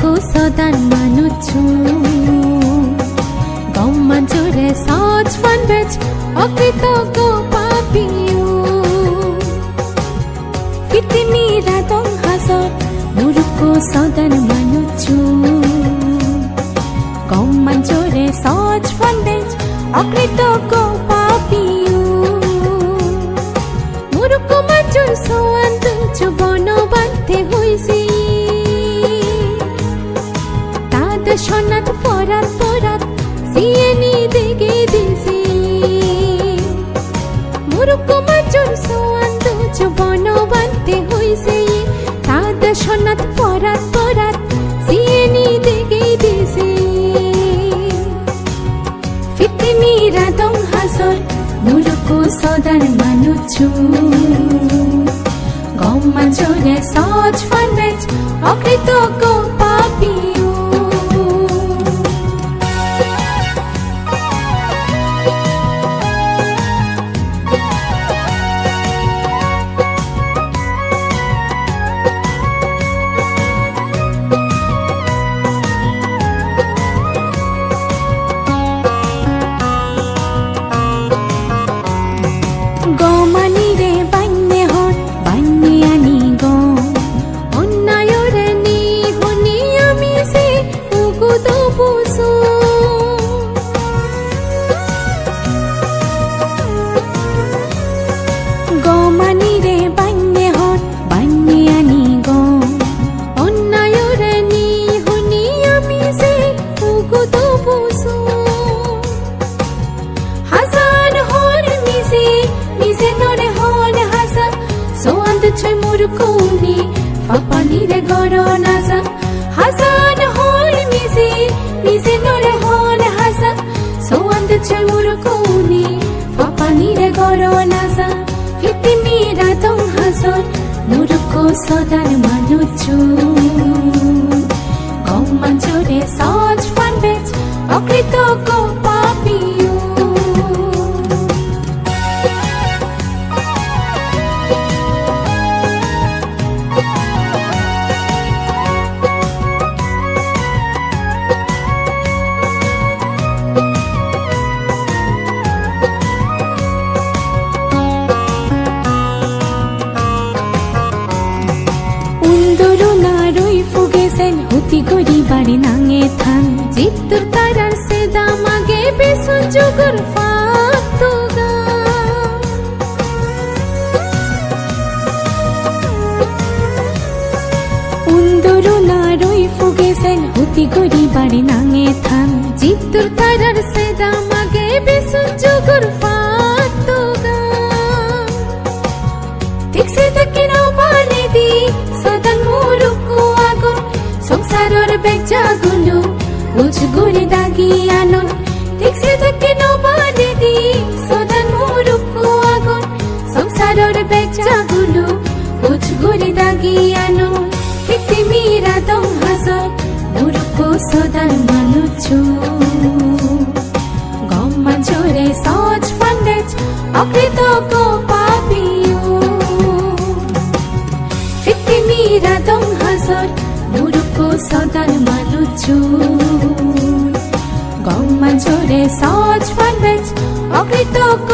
मुरुको सदान मानुछु गम्मान्चोरे सच फानबेच अकृतज्ञ पापियो फितिमीरा दं हाजर मुरुको सदान मानुछु गम्मान्चोरे सच फानबेच अकृतज्ञ पापियो मुरुको मान्चोर सोआन तुझो बनो बांधते होइसी সোনাত পরাত পরাত সিয়েনি দেখে দিছি মুরুকো মাচুর সোয়ান দুজ বন বানতে হইছে তাদা সোনাত পরাত পরাত সিয়েনি দেখে দিছি ফিতিমিরা দং হাজর মুরুকো সদার মানুছু গম্মাঞ্চরে সচ ফানবেচ অকৃতজ্ঞ পাপি মুরুকোনি ফাপানি রে গরনাজা হাজান হল মিজি মিজি নরে হল হাজা সোয়ান্দ চল মুরুকোনি ফাপানি রে গরনাজা ফিতিমিরা দং হাজর মুরুকো সদান মানুছু গম্মাঞ্চরে সচ ফানবেচ অকৃতজ্ঞ পাপিও হুতি গরি বাড়ি নাঙে থান জিত্তুর তারার সেদা মাগে বেসন জুগুর ফাতুগা উন্দরু না রই ফুগেছেন হুতি গরি বাড়ি নাঙে থান জিত্তুর তারার সেদা মাগে বেসন জুগুর ফাতুগা ঠিক সেদা কিরাও বানে দি সদান মুরুকো আগুন সংসারর বেজাগুলো উজগুলি দাগি আনুন ঠিকসে থাকে নবানে দি সদান মুরুকো আগুন সংসারর বেজাগুলো উজগুলি দাগি আনুন ফিতিমিরা দং হাজর মুরুকো সদান মানুছু গম্মাঞ্চরে সচ ফানবেচ অকৃতজ্ঞ পাপিও ফিতিমিরা দং হাজর মুরুকো সদান মানুছু গম্মাঞ্চরে সচ ফানবেচ অকৃতজ্ঞ